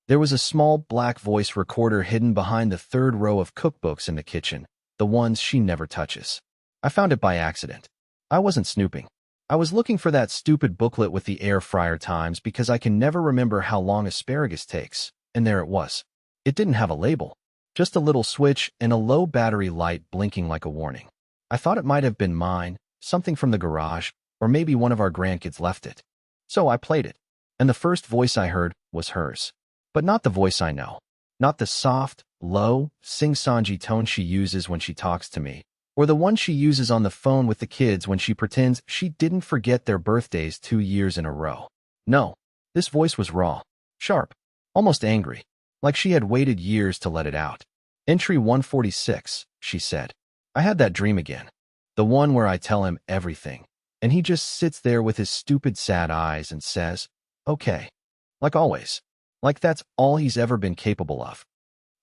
There was a small black voice recorder hidden behind the third row of cookbooks in the kitchen, the ones she never touches. I found it by accident. I wasn't snooping. I was looking for that stupid booklet with the air fryer times because I can never remember how long asparagus takes, and there it was. It didn't have a label, just a little switch and a low battery light blinking like a warning. I thought it might have been mine, something from the garage, or maybe one of our grandkids left it. So I played it, and the first voice I heard was hers. But not the voice I know. Not the soft, low, sing-songy tone she uses when she talks to me, or the one she uses on the phone with the kids when she pretends she didn't forget their birthdays 2 years in a row. No, this voice was raw, sharp, almost angry, like she had waited years to let it out. Entry 146, she said. I had that dream again. The one where I tell him everything, and he just sits there with his stupid sad eyes and says, okay. Like always. Like that's all he's ever been capable of.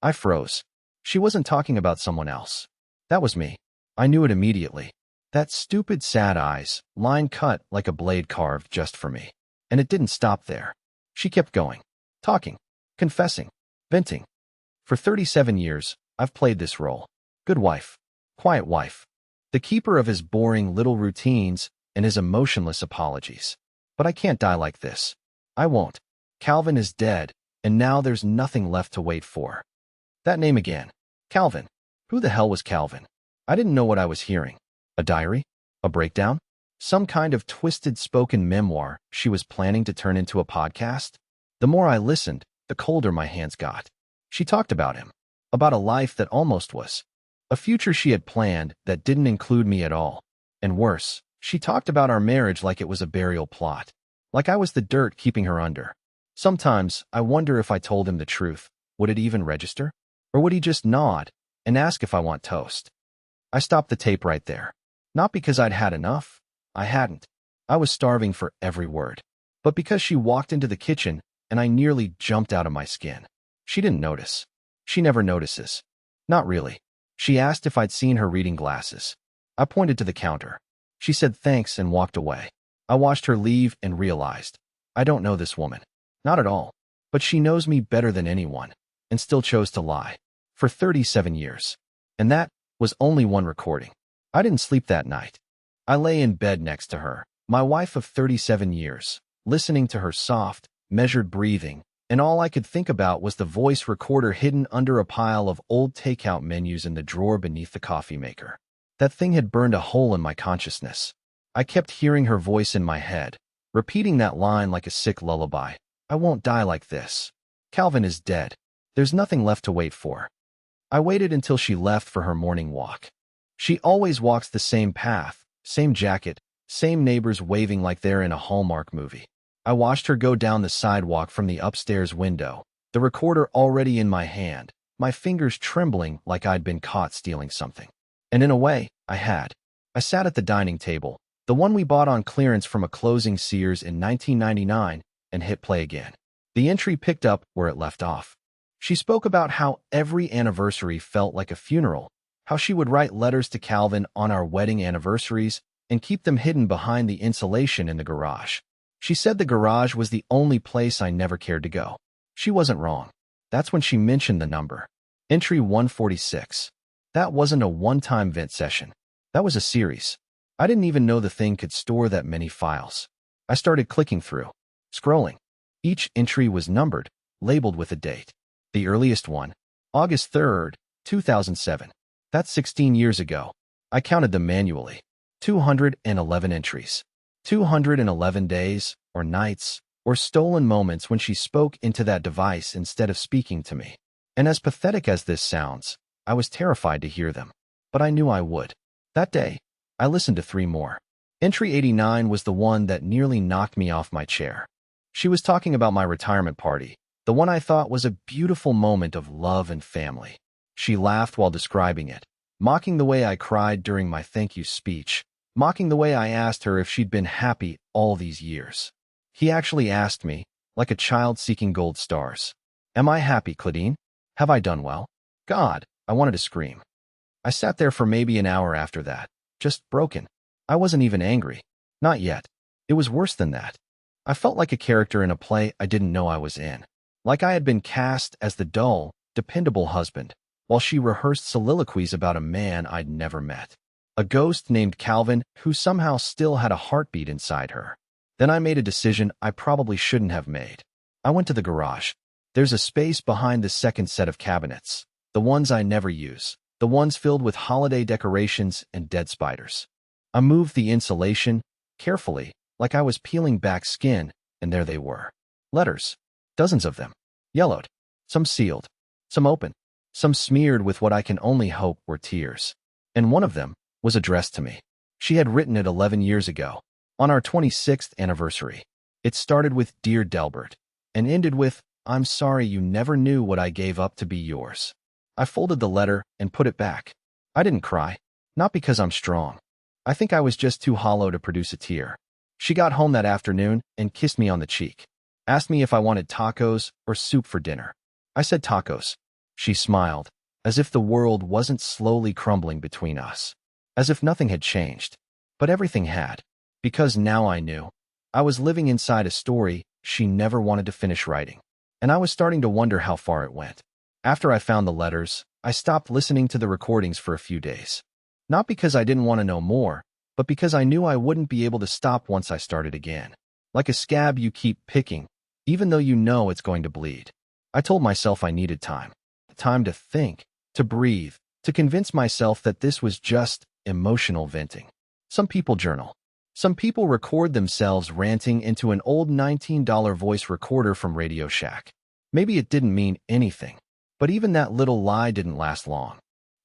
I froze. She wasn't talking about someone else. That was me. I knew it immediately. That stupid sad eyes, line cut like a blade carved just for me. And it didn't stop there. She kept going. Talking. Confessing. Venting. For 37 years, I've played this role. Good wife. Quiet wife. The keeper of his boring little routines and his emotionless apologies. But I can't die like this. I won't. Calvin is dead, and now there's nothing left to wait for. That name again. Calvin. Who the hell was Calvin? I didn't know what I was hearing. A diary? A breakdown? Some kind of twisted spoken memoir she was planning to turn into a podcast? The more I listened, the colder my hands got. She talked about him. About a life that almost was. A future she had planned that didn't include me at all. And worse, she talked about our marriage like it was a burial plot. Like I was the dirt keeping her under. Sometimes, I wonder if I told him the truth, would it even register? Or would he just nod and ask if I want toast? I stopped the tape right there. Not because I'd had enough. I hadn't. I was starving for every word. But because she walked into the kitchen and I nearly jumped out of my skin. She didn't notice. She never notices. Not really. She asked if I'd seen her reading glasses. I pointed to the counter. She said thanks and walked away. I watched her leave and realized, I don't know this woman. Not at all. But she knows me better than anyone, and still chose to lie. For 37 years. And that was only one recording. I didn't sleep that night. I lay in bed next to her, my wife of 37 years, listening to her soft, measured breathing, and all I could think about was the voice recorder hidden under a pile of old takeout menus in the drawer beneath the coffee maker. That thing had burned a hole in my consciousness. I kept hearing her voice in my head, repeating that line like a sick lullaby. I won't die like this. Calvin is dead. There's nothing left to wait for. I waited until she left for her morning walk. She always walks the same path, same jacket, same neighbors waving like they're in a Hallmark movie. I watched her go down the sidewalk from the upstairs window, the recorder already in my hand, my fingers trembling like I'd been caught stealing something. And in a way, I had. I sat at the dining table, the one we bought on clearance from a closing Sears in 1999, and hit play again. The entry picked up where it left off. She spoke about how every anniversary felt like a funeral, how she would write letters to Calvin on our wedding anniversaries and keep them hidden behind the insulation in the garage. She said the garage was the only place I never cared to go. She wasn't wrong. That's when she mentioned the number. Entry 146. That wasn't a one-time vent session. That was a series. I didn't even know the thing could store that many files. I started clicking through, scrolling. Each entry was numbered, labeled with a date. The earliest one, August 3rd, 2007. That's 16 years ago. I counted them manually. 211 entries. 211 days, or nights, or stolen moments when she spoke into that device instead of speaking to me. And as pathetic as this sounds, I was terrified to hear them. But I knew I would. That day, I listened to 3 more. Entry 89 was the one that nearly knocked me off my chair. She was talking about my retirement party, the one I thought was a beautiful moment of love and family. She laughed while describing it, mocking the way I cried during my thank you speech, mocking the way I asked her if she'd been happy all these years. He actually asked me, like a child seeking gold stars, "Am I happy, Claudine? Have I done well?" God, I wanted to scream. I sat there for maybe an hour after that, just broken. I wasn't even angry. Not yet. It was worse than that. I felt like a character in a play I didn't know I was in. Like I had been cast as the dull, dependable husband, while she rehearsed soliloquies about a man I'd never met. A ghost named Calvin who somehow still had a heartbeat inside her. Then I made a decision I probably shouldn't have made. I went to the garage. There's a space behind the second set of cabinets, the ones I never use, the ones filled with holiday decorations and dead spiders. I moved the insulation carefully, like I was peeling back skin, and there they were. Letters. Dozens of them. Yellowed. Some sealed. Some open. Some smeared with what I can only hope were tears. And one of them was addressed to me. She had written it 11 years ago, on our 26th anniversary. It started with Dear Delbert, and ended with, I'm sorry you never knew what I gave up to be yours. I folded the letter and put it back. I didn't cry. Not because I'm strong. I think I was just too hollow to produce a tear. She got home that afternoon and kissed me on the cheek. Asked me if I wanted tacos or soup for dinner. I said tacos. She smiled, as if the world wasn't slowly crumbling between us. As if nothing had changed. But everything had. Because now I knew. I was living inside a story she never wanted to finish writing. And I was starting to wonder how far it went. After I found the letters, I stopped listening to the recordings for a few days. Not because I didn't want to know more, but because I knew I wouldn't be able to stop once I started again. Like a scab you keep picking, even though you know it's going to bleed. I told myself I needed time. Time to think, to breathe, to convince myself that this was just emotional venting. Some people journal. Some people record themselves ranting into an old $19 voice recorder from Radio Shack. Maybe it didn't mean anything, but even that little lie didn't last long.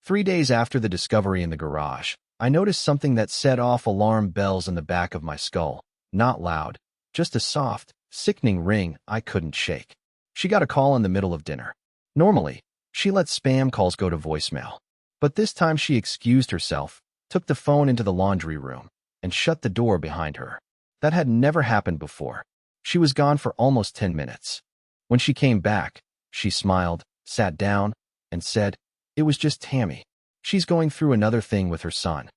3 days after the discovery in the garage, I noticed something that set off alarm bells in the back of my skull. Not loud, just a soft, sickening ring I couldn't shake. She got a call in the middle of dinner. Normally, she lets spam calls go to voicemail. But this time she excused herself, took the phone into the laundry room, and shut the door behind her. That had never happened before. She was gone for almost 10 minutes. When she came back, she smiled, sat down, and said, "It was just Tammy. She's going through another thing with her son."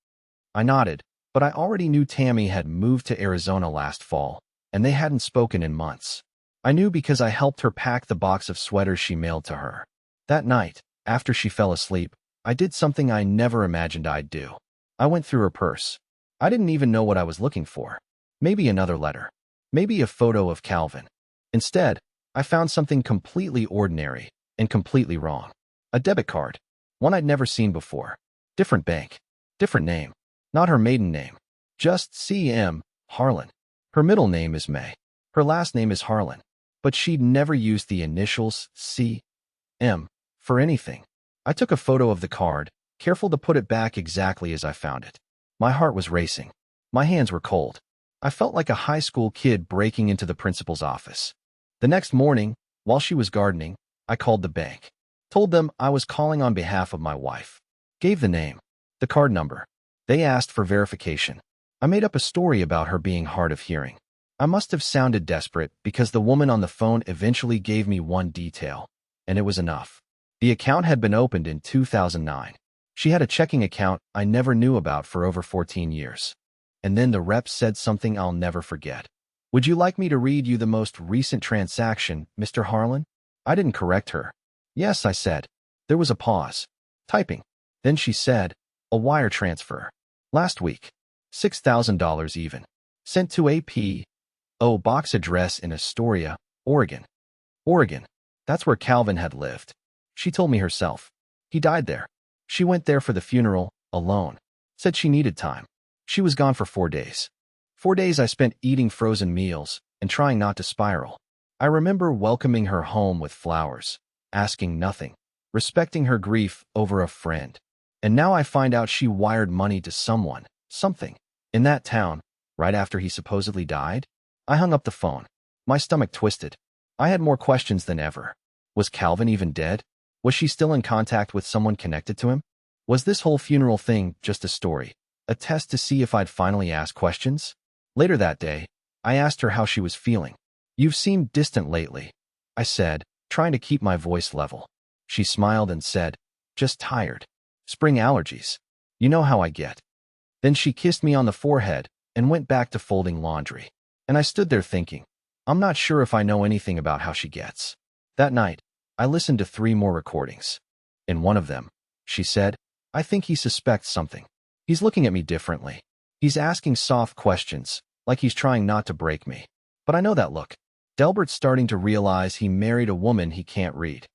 I nodded, but I already knew Tammy had moved to Arizona last fall, and they hadn't spoken in months. I knew because I helped her pack the box of sweaters she mailed to her. That night, after she fell asleep, I did something I never imagined I'd do. I went through her purse. I didn't even know what I was looking for. Maybe another letter. Maybe a photo of Calvin. Instead, I found something completely ordinary and completely wrong. A debit card. One I'd never seen before. Different bank. Different name. Not her maiden name. Just C.M. Harlan. Her middle name is May. Her last name is Harlan. But she'd never used the initials C.M. for anything. I took a photo of the card, careful to put it back exactly as I found it. My heart was racing. My hands were cold. I felt like a high school kid breaking into the principal's office. The next morning, while she was gardening, I called the bank. Told them I was calling on behalf of my wife. Gave the name. The card number. They asked for verification. I made up a story about her being hard of hearing. I must have sounded desperate because the woman on the phone eventually gave me one detail, and it was enough. The account had been opened in 2009. She had a checking account I never knew about for over 14 years. And then the rep said something I'll never forget. "Would you like me to read you the most recent transaction, Mr. Harlan?" I didn't correct her. "Yes," I said. There was a pause. Typing. Then she said, "A wire transfer. Last week. $6,000 even. Sent to a P.O. box address in Astoria, Oregon." Oregon. That's where Calvin had lived. She told me herself. He died there. She went there for the funeral, alone. Said she needed time. She was gone for 4 days. 4 days I spent eating frozen meals and trying not to spiral. I remember welcoming her home with flowers, asking nothing, respecting her grief over a friend. And now I find out she wired money to someone, something, in that town, right after he supposedly died. I hung up the phone. My stomach twisted. I had more questions than ever. Was Calvin even dead? Was she still in contact with someone connected to him? Was this whole funeral thing just a story? A test to see if I'd finally ask questions? Later that day, I asked her how she was feeling. "You've seemed distant lately," I said, trying to keep my voice level. She smiled and said, "Just tired. Spring allergies. You know how I get." Then she kissed me on the forehead and went back to folding laundry. And I stood there thinking, I'm not sure if I know anything about how she gets. That night, I listened to 3 more recordings. In one of them, she said, "I think he suspects something. He's looking at me differently. He's asking soft questions, like he's trying not to break me. But I know that look. Delbert's starting to realize he married a woman he can't read."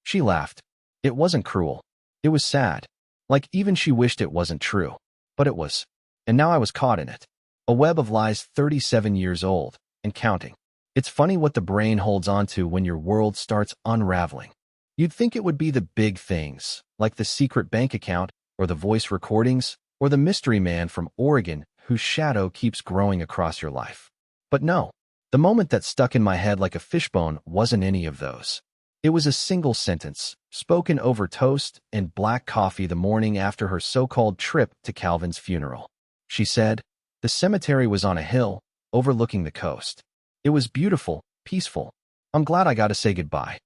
She laughed. It wasn't cruel. It was sad. Like even she wished it wasn't true. But it was. And now I was caught in it. A web of lies 37 years old, and counting. It's funny what the brain holds onto when your world starts unraveling. You'd think it would be the big things, like the secret bank account, or the voice recordings, or the mystery man from Oregon whose shadow keeps growing across your life. But no, the moment that stuck in my head like a fishbone wasn't any of those. It was a single sentence, spoken over toast and black coffee the morning after her so-called trip to Calvin's funeral. She said, "The cemetery was on a hill, overlooking the coast. It was beautiful, peaceful. I'm glad I got to say goodbye."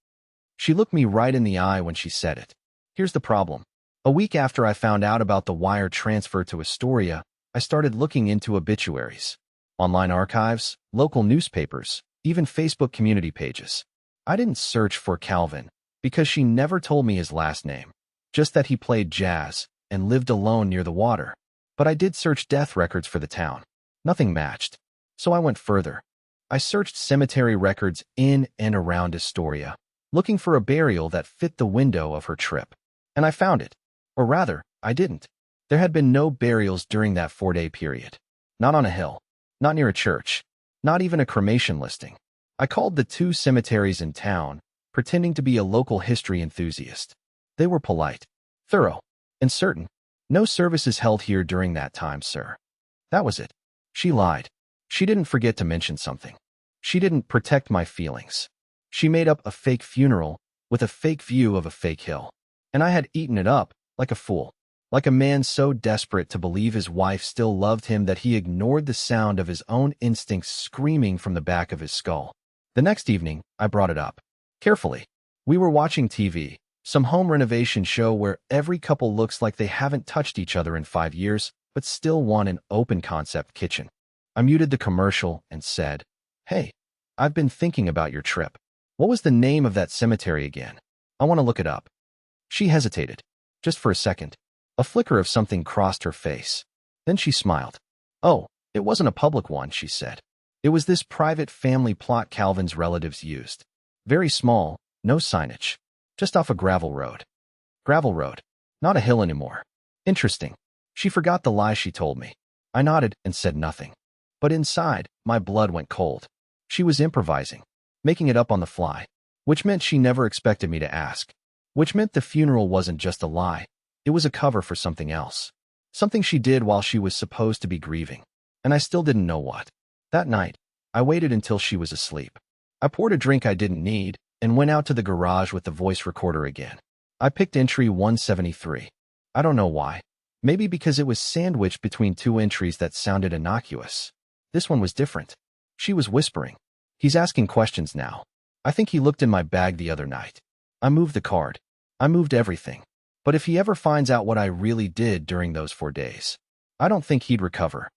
She looked me right in the eye when she said it. Here's the problem. A week after I found out about the wire transfer to Astoria, I started looking into obituaries, online archives, local newspapers, even Facebook community pages. I didn't search for Calvin, because she never told me his last name, just that he played jazz and lived alone near the water. But I did search death records for the town. Nothing matched. So I went further. I searched cemetery records in and around Astoria, looking for a burial that fit the window of her trip. And I found it. Or rather, I didn't. There had been no burials during that 4-day period. Not on a hill. Not near a church. Not even a cremation listing. I called the 2 cemeteries in town, pretending to be a local history enthusiast. They were polite, thorough, and certain. "No services held here during that time, sir." That was it. She lied. She didn't forget to mention something. She didn't protect my feelings. She made up a fake funeral with a fake view of a fake hill. And I had eaten it up like a fool. Like a man so desperate to believe his wife still loved him that he ignored the sound of his own instincts screaming from the back of his skull. The next evening, I brought it up. Carefully. We were watching TV, some home renovation show where every couple looks like they haven't touched each other in 5 years, but still want an open-concept kitchen. I muted the commercial and said, "Hey, I've been thinking about your trip. What was the name of that cemetery again? I want to look it up." She hesitated, just for a second. A flicker of something crossed her face. Then she smiled. "Oh, it wasn't a public one," she said. "It was this private family plot Calvin's relatives used. Very small, no signage. Just off a gravel road." Gravel road. Not a hill anymore. Interesting. She forgot the lie she told me. I nodded and said nothing. But inside, my blood went cold. She was improvising, making it up on the fly, which meant she never expected me to ask. Which meant the funeral wasn't just a lie. It was a cover for something else. Something she did while she was supposed to be grieving. And I still didn't know what. That night, I waited until she was asleep. I poured a drink I didn't need and went out to the garage with the voice recorder again. I picked entry 173. I don't know why. Maybe because it was sandwiched between 2 entries that sounded innocuous. This one was different. She was whispering. "He's asking questions now. I think he looked in my bag the other night. I moved the card. I moved everything. But if he ever finds out what I really did during those 4 days, I don't think he'd recover."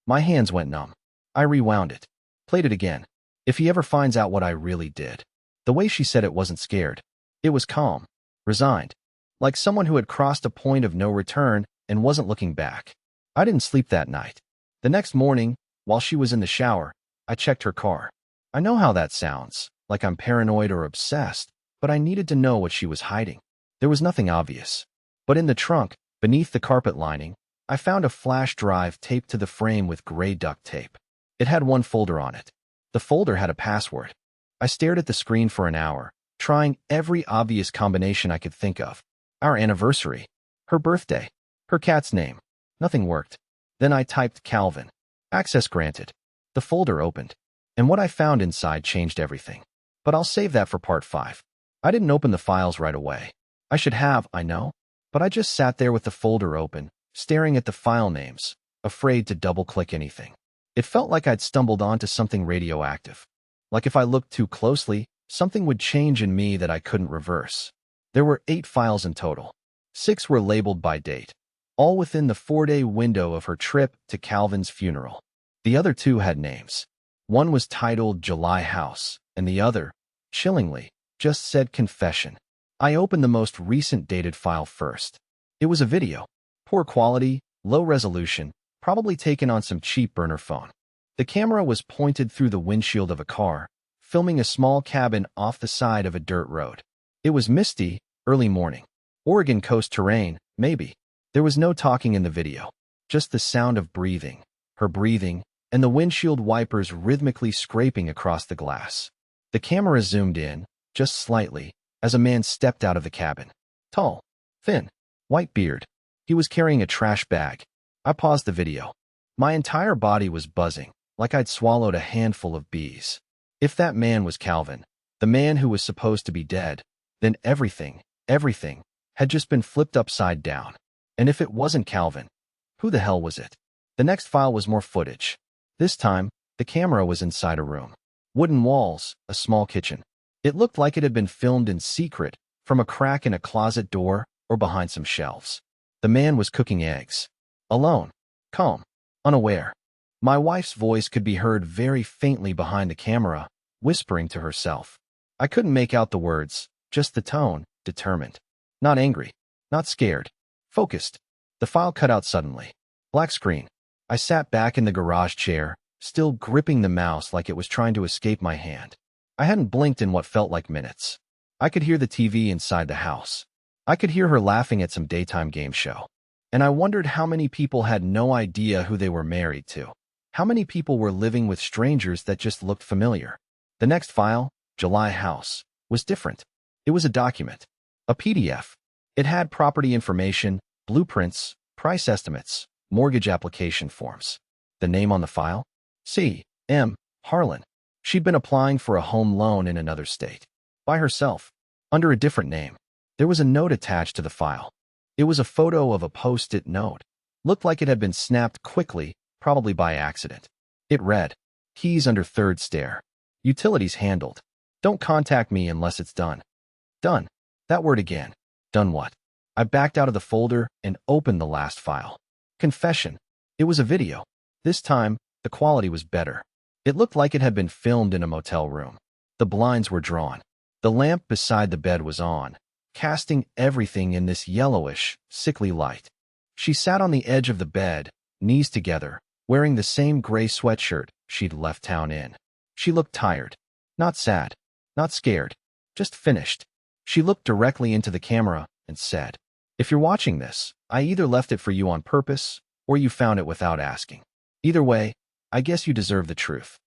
My hands went numb. I rewound it. Played it again. "If he ever finds out what I really did." The way she said it wasn't scared. It was calm, resigned, like someone who had crossed a point of no return and wasn't looking back. I didn't sleep that night. The next morning, while she was in the shower, I checked her car. I know how that sounds, like I'm paranoid or obsessed, but I needed to know what she was hiding. There was nothing obvious. But in the trunk, beneath the carpet lining, I found a flash drive taped to the frame with gray duct tape. It had one folder on it. The folder had a password. I stared at the screen for an hour, trying every obvious combination I could think of. Our anniversary, her birthday, her cat's name. Nothing worked. Then I typed Calvin. Access granted. The folder opened. And what I found inside changed everything. But I'll save that for part 5. I didn't open the files right away. I should have, I know. But I just sat there with the folder open, staring at the file names, afraid to double-click anything. It felt like I'd stumbled onto something radioactive. Like if I looked too closely, something would change in me that I couldn't reverse. There were 8 files in total. 6 were labeled by date, all within the 4-day window of her trip to Calvin's funeral. The other 2 had names. One was titled July House, and the other, chillingly, just said confession. I opened the most recent dated file first. It was a video. Poor quality, low resolution, probably taken on some cheap burner phone. The camera was pointed through the windshield of a car, filming a small cabin off the side of a dirt road. It was misty, early morning. Oregon coast terrain, maybe. There was no talking in the video, just the sound of breathing, her breathing, and the windshield wipers rhythmically scraping across the glass. The camera zoomed in, just slightly, as a man stepped out of the cabin. Tall, thin, white beard. He was carrying a trash bag. I paused the video. My entire body was buzzing, like I'd swallowed a handful of bees. If that man was Calvin, the man who was supposed to be dead, then everything, had just been flipped upside down. And if it wasn't Calvin, who the hell was it? The next file was more footage. This time, the camera was inside a room. Wooden walls, a small kitchen. It looked like it had been filmed in secret, from a crack in a closet door or behind some shelves. The man was cooking eggs. Alone, calm, unaware. My wife's voice could be heard very faintly behind the camera, whispering to herself. I couldn't make out the words, just the tone, determined. Not angry, not scared, focused. The file cut out suddenly. Black screen. I sat back in the garage chair, still gripping the mouse like it was trying to escape my hand. I hadn't blinked in what felt like minutes. I could hear the TV inside the house. I could hear her laughing at some daytime game show. And I wondered how many people had no idea who they were married to. How many people were living with strangers that just looked familiar. The next file, July House, was different. It was a document. A PDF. It had property information, blueprints, price estimates, mortgage application forms. The name on the file? C. M. Harlan. She'd been applying for a home loan in another state. By herself. Under a different name. There was a note attached to the file. It was a photo of a post-it note. Looked like it had been snapped quickly, probably by accident. It read, keys under third stair. Utilities handled. Don't contact me unless it's done. Done. That word again. Done what? I backed out of the folder and opened the last file. Confession. It was a video. This time, the quality was better. It looked like it had been filmed in a motel room. The blinds were drawn. The lamp beside the bed was on, casting everything in this yellowish, sickly light. She sat on the edge of the bed, knees together, wearing the same gray sweatshirt she'd left town in. She looked tired. Not sad. Not scared. Just finished. She looked directly into the camera and said, "If you're watching this, I either left it for you on purpose, or you found it without asking. Either way, I guess you deserve the truth."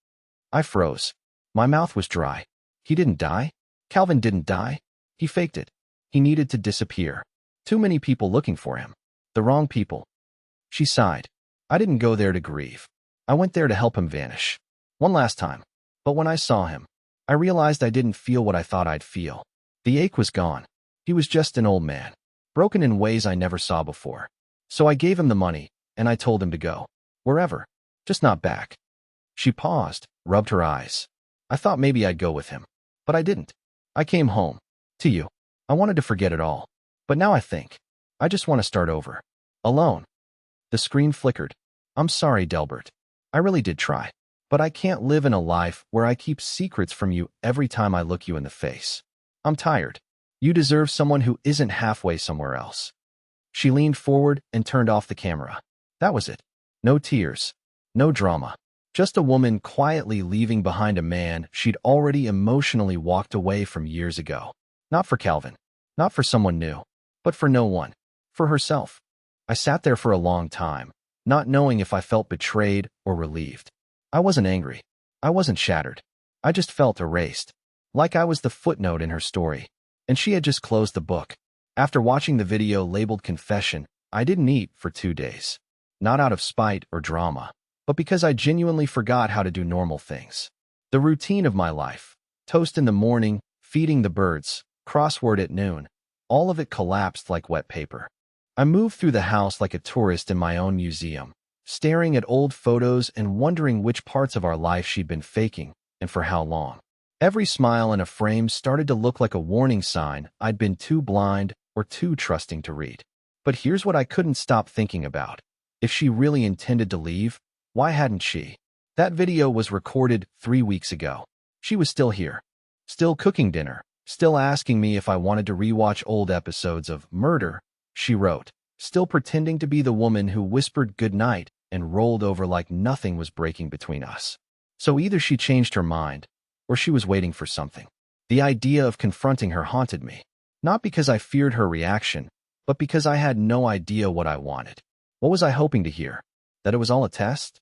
I froze. My mouth was dry. He didn't die? Calvin didn't die? He faked it. He needed to disappear. Too many people looking for him. The wrong people. She sighed. I didn't go there to grieve. I went there to help him vanish. One last time. But when I saw him, I realized I didn't feel what I thought I'd feel. The ache was gone. He was just an old man, broken in ways I never saw before. So I gave him the money, and I told him to go. Wherever. Just not back. She paused, rubbed her eyes. I thought maybe I'd go with him. But I didn't. I came home. To you. I wanted to forget it all. But now I think. I just want to start over. Alone. The screen flickered. I'm sorry, Delbert. I really did try. But I can't live in a life where I keep secrets from you every time I look you in the face. I'm tired. You deserve someone who isn't halfway somewhere else. She leaned forward and turned off the camera. That was it. No tears. No drama. Just a woman quietly leaving behind a man she'd already emotionally walked away from years ago. Not for Calvin. Not for someone new. But for no one. For herself. I sat there for a long time, not knowing if I felt betrayed or relieved. I wasn't angry. I wasn't shattered. I just felt erased. Like I was the footnote in her story. And she had just closed the book. After watching the video labeled Confession, I didn't eat for 2 days. Not out of spite or drama, but because I genuinely forgot how to do normal things. The routine of my life. Toast in the morning, feeding the birds, crossword at noon. All of it collapsed like wet paper. I moved through the house like a tourist in my own museum, staring at old photos and wondering which parts of our life she'd been faking, and for how long. Every smile in a frame started to look like a warning sign I'd been too blind or too trusting to read. But here's what I couldn't stop thinking about. If she really intended to leave, why hadn't she? That video was recorded 3 weeks ago. She was still here. Still cooking dinner. still asking me if I wanted to rewatch old episodes of Murder, She Wrote, still pretending to be the woman who whispered goodnight and rolled over like nothing was breaking between us. So either she changed her mind, or she was waiting for something. The idea of confronting her haunted me, not because I feared her reaction, but because I had no idea what I wanted. What was I hoping to hear? That it was all a test?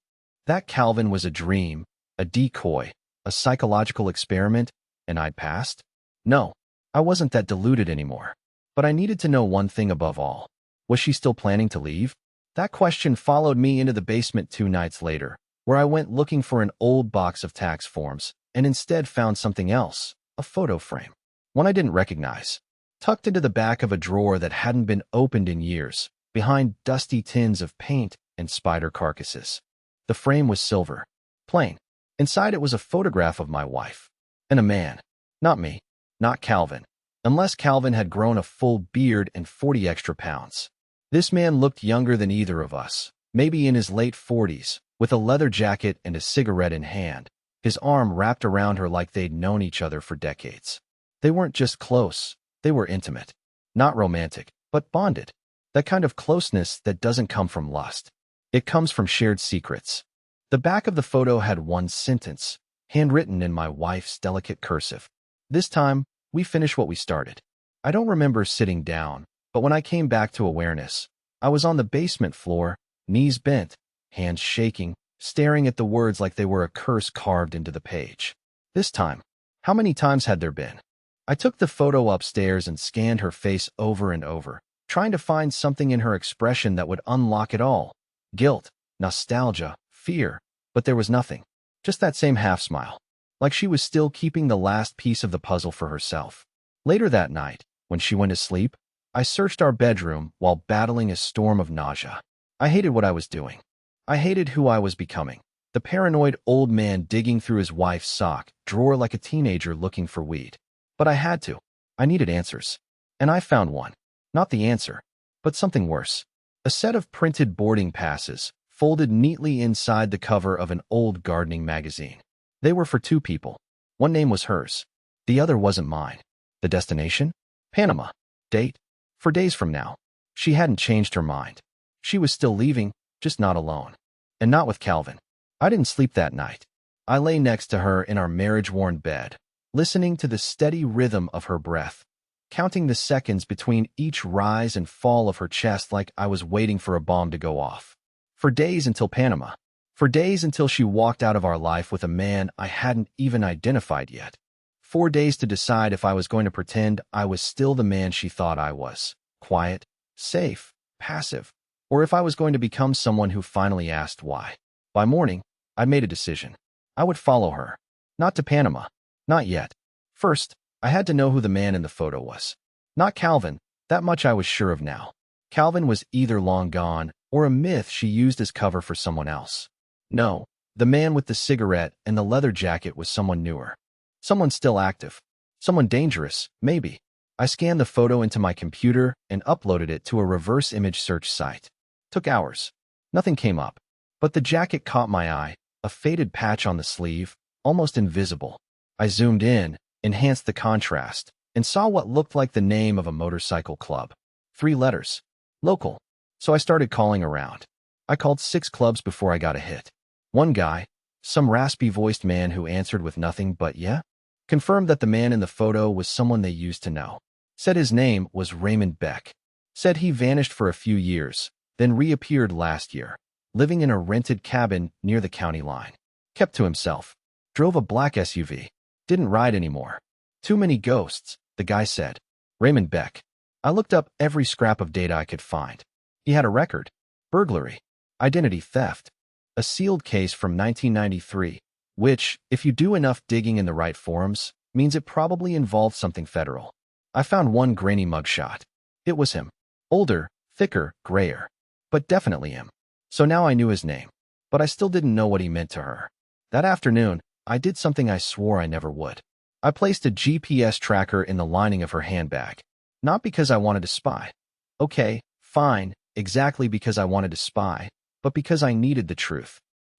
That Calvin was a dream, a decoy, a psychological experiment, and I'd passed? No, I wasn't that deluded anymore. But I needed to know one thing above all. Was she still planning to leave? That question followed me into the basement 2 nights later, where I went looking for an old box of tax forms and instead found something else, a photo frame. One I didn't recognize, tucked into the back of a drawer that hadn't been opened in years, behind dusty tins of paint and spider carcasses. The frame was silver, plain. Inside it was a photograph of my wife. And a man. Not me. Not Calvin. Unless Calvin had grown a full beard and 40 extra pounds. This man looked younger than either of us, maybe in his late 40s, with a leather jacket and a cigarette in hand, his arm wrapped around her like they'd known each other for decades. They weren't just close, they were intimate. Not romantic, but bonded. That kind of closeness that doesn't come from lust. It comes from shared secrets. The back of the photo had one sentence, handwritten in my wife's delicate cursive. This time, we finished what we started. I don't remember sitting down, but when I came back to awareness, I was on the basement floor, knees bent, hands shaking, staring at the words like they were a curse carved into the page. This time, how many times had there been? I took the photo upstairs and scanned her face over and over, trying to find something in her expression that would unlock it all. Guilt, nostalgia, fear, but there was nothing. Just that same half-smile, like she was still keeping the last piece of the puzzle for herself. Later that night, when she went to sleep, I searched our bedroom while battling a storm of nausea. I hated what I was doing. I hated who I was becoming. The paranoid old man digging through his wife's sock drawer like a teenager looking for weed. But I had to. I needed answers. And I found one. Not the answer, but something worse. A set of printed boarding passes, folded neatly inside the cover of an old gardening magazine. They were for 2 people. One name was hers. The other wasn't mine. The destination? Panama. Date? For days from now. She hadn't changed her mind. She was still leaving, just not alone. And not with Calvin. I didn't sleep that night. I lay next to her in our marriage-worn bed, listening to the steady rhythm of her breath, counting the seconds between each rise and fall of her chest like I was waiting for a bomb to go off. For days until Panama. For days until she walked out of our life with a man I hadn't even identified yet. 4 days to decide if I was going to pretend I was still the man she thought I was, quiet, safe, passive, or if I was going to become someone who finally asked why. By morning, I'd made a decision. I would follow her. Not to Panama. Not yet. First, I had to know who the man in the photo was. Not Calvin, that much I was sure of now. Calvin was either long gone or a myth she used as cover for someone else. No, the man with the cigarette and the leather jacket was someone newer. Someone still active. Someone dangerous, maybe. I scanned the photo into my computer and uploaded it to a reverse image search site. Took hours. Nothing came up. But the jacket caught my eye, a faded patch on the sleeve, almost invisible. I zoomed in, enhanced the contrast, and saw what looked like the name of a motorcycle club. 3 letters. Local. So I started calling around. I called 6 clubs before I got a hit. One guy, some raspy-voiced man who answered with nothing but yeah, confirmed that the man in the photo was someone they used to know. Said his name was Raymond Beck. Said he vanished for a few years, then reappeared last year, living in a rented cabin near the county line. Kept to himself. Drove a black SUV. Didn't ride anymore. Too many ghosts, the guy said. Raymond Beck. I looked up every scrap of data I could find. He had a record. Burglary. Identity theft. A sealed case from 1993, which, if you do enough digging in the right forums, means it probably involved something federal. I found one grainy mugshot. It was him. Older, thicker, grayer. But definitely him. So now I knew his name. But I still didn't know what he meant to her. That afternoon, I did something I swore I never would. I placed a GPS tracker in the lining of her handbag. Not because I wanted to spy. Okay, fine, exactly because I wanted to spy, but because I needed the truth.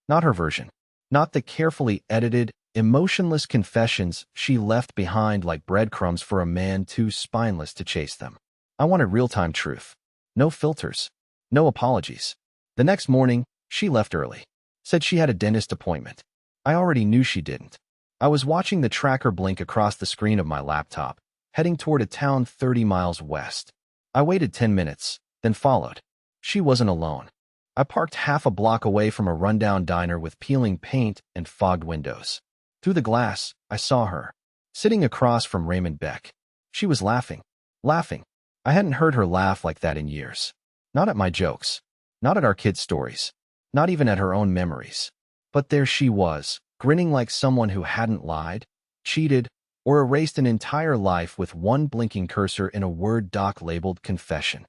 Not her version. Not the carefully edited, Emotionless confessions she left behind like breadcrumbs for a man too spineless to chase them. I wanted real-time truth. No filters. No apologies. The next morning, she left early. Said she had a dentist appointment. I already knew she didn't. I was watching the tracker blink across the screen of my laptop, heading toward a town 30 miles west. I waited 10 minutes, then followed. She wasn't alone. I parked half a block away from a rundown diner with peeling paint and fogged windows. Through the glass, I saw her, sitting across from Raymond Beck. She was laughing. Laughing. I hadn't heard her laugh like that in years. Not at my jokes. Not at our kids' stories. Not even at her own memories. But there she was, grinning like someone who hadn't lied, cheated, or erased an entire life with one blinking cursor in a Word doc labeled confession.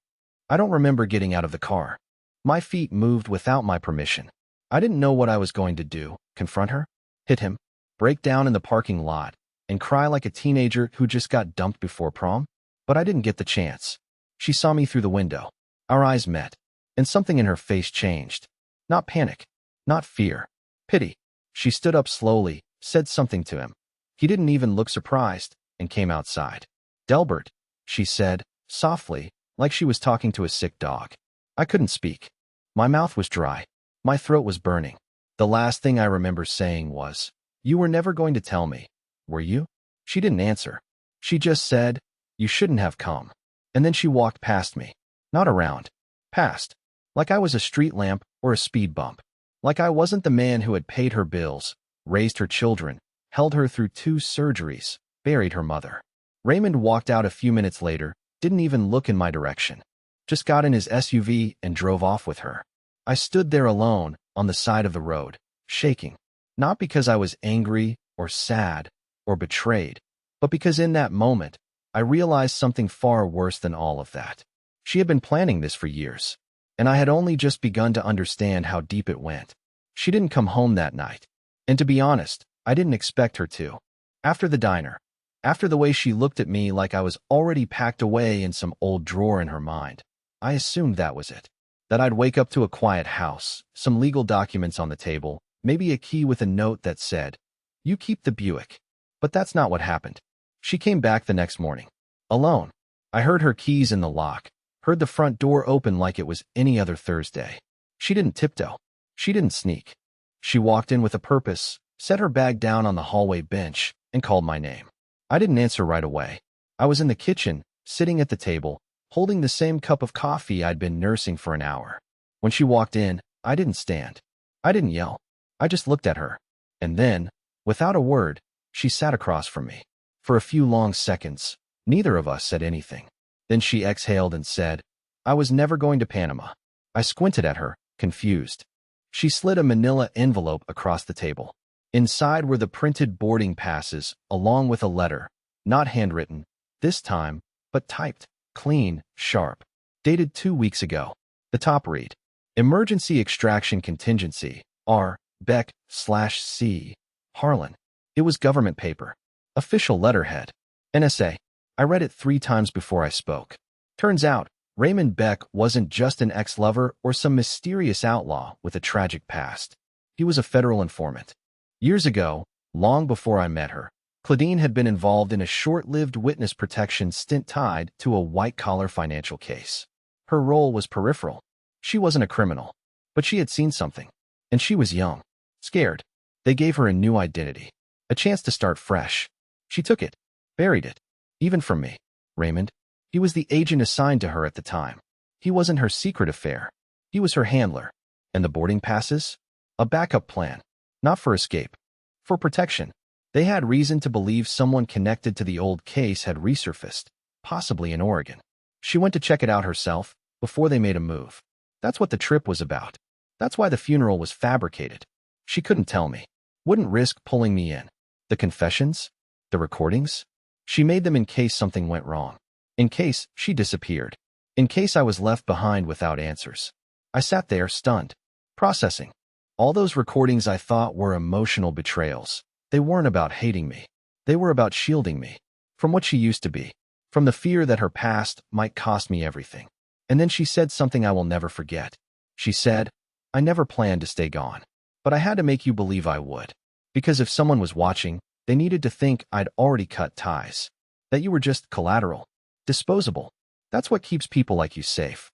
I don't remember getting out of the car. My feet moved without my permission. I didn't know what I was going to do. Confront her? Hit him? Break down in the parking lot? And cry like a teenager who just got dumped before prom? But I didn't get the chance. She saw me through the window. Our eyes met. And something in her face changed. Not panic. Not fear. Pity. She stood up slowly, said something to him. He didn't even look surprised, and came outside. Delbert, she said, softly, like she was talking to a sick dog. I couldn't speak. My mouth was dry. My throat was burning. The last thing I remember saying was, "You were never going to tell me, were you?" She didn't answer. She just said, "You shouldn't have come." And then she walked past me. Not around. Past. Like I was a street lamp or a speed bump. Like I wasn't the man who had paid her bills, raised her children, held her through 2 surgeries, buried her mother. Raymond walked out a few minutes later, didn't even look in my direction. Just got in his SUV and drove off with her. I stood there alone, on the side of the road, shaking. Not because I was angry, or sad, or betrayed, but because in that moment, I realized something far worse than all of that. She had been planning this for years, and I had only just begun to understand how deep it went. She didn't come home that night, and to be honest, I didn't expect her to. After the diner, after the way she looked at me like I was already packed away in some old drawer in her mind, I assumed that was it. That I'd wake up to a quiet house, some legal documents on the table, maybe a key with a note that said, "You keep the Buick." But that's not what happened. She came back the next morning. Alone. I heard her keys in the lock, heard the front door open like it was any other Thursday. She didn't tiptoe. She didn't sneak. She walked in with a purpose, set her bag down on the hallway bench, and called my name. I didn't answer right away. I was in the kitchen, sitting at the table, holding the same cup of coffee I'd been nursing for an hour. When she walked in, I didn't stand. I didn't yell. I just looked at her. And then, without a word, she sat across from me. For a few long seconds, neither of us said anything. Then she exhaled and said, "I was never going to Panama." I squinted at her, confused. She slid a manila envelope across the table. Inside were the printed boarding passes, along with a letter, not handwritten, this time, but typed, clean, sharp. Dated 2 weeks ago. The top read, "Emergency Extraction Contingency, R. Beck/C. Harlan." It was government paper. Official letterhead. NSA. I read it 3 times before I spoke. Turns out, Raymond Beck wasn't just an ex-lover or some mysterious outlaw with a tragic past. He was a federal informant. Years ago, long before I met her, Claudine had been involved in a short-lived witness protection stint tied to a white-collar financial case. Her role was peripheral. She wasn't a criminal, but she had seen something. And she was young. Scared. They gave her a new identity. A chance to start fresh. She took it. Buried it. Even from me. Raymond. He was the agent assigned to her at the time. He wasn't her secret affair. He was her handler. And the boarding passes? A backup plan. Not for escape. For protection. They had reason to believe someone connected to the old case had resurfaced, possibly in Oregon. She went to check it out herself, before they made a move. That's what the trip was about. That's why the funeral was fabricated. She couldn't tell me. Wouldn't risk pulling me in. The confessions? The recordings? She made them in case something went wrong. In case she disappeared. In case I was left behind without answers. I sat there, stunned. Processing. All those recordings I thought were emotional betrayals. They weren't about hating me. They were about shielding me. From what she used to be. From the fear that her past might cost me everything. And then she said something I will never forget. She said, "I never planned to stay gone. But I had to make you believe I would." Because if someone was watching, they needed to think I'd already cut ties. That you were just collateral. Disposable. That's what keeps people like you safe.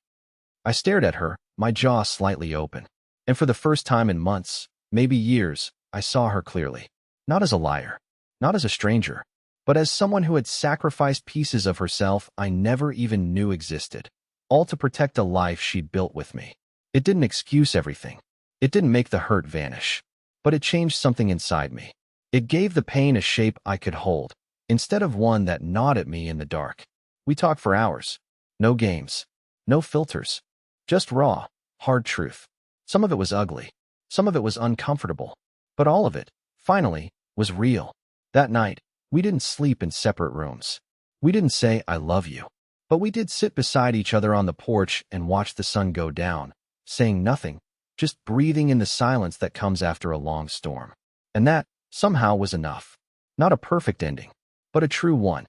I stared at her, my jaw slightly open. And for the first time in months, maybe years, I saw her clearly. Not as a liar. Not as a stranger. But as someone who had sacrificed pieces of herself I never even knew existed. All to protect a life she'd built with me. It didn't excuse everything. It didn't make the hurt vanish. But it changed something inside me. It gave the pain a shape I could hold, instead of one that gnawed at me in the dark. We talked for hours. No games. No filters. Just raw, hard truth. Some of it was ugly. Some of it was uncomfortable. But all of it, finally, was real. That night, we didn't sleep in separate rooms. We didn't say, I love you. But we did sit beside each other on the porch and watch the sun go down, saying nothing, just breathing in the silence that comes after a long storm. And that, somehow, was enough. Not a perfect ending, but a true one.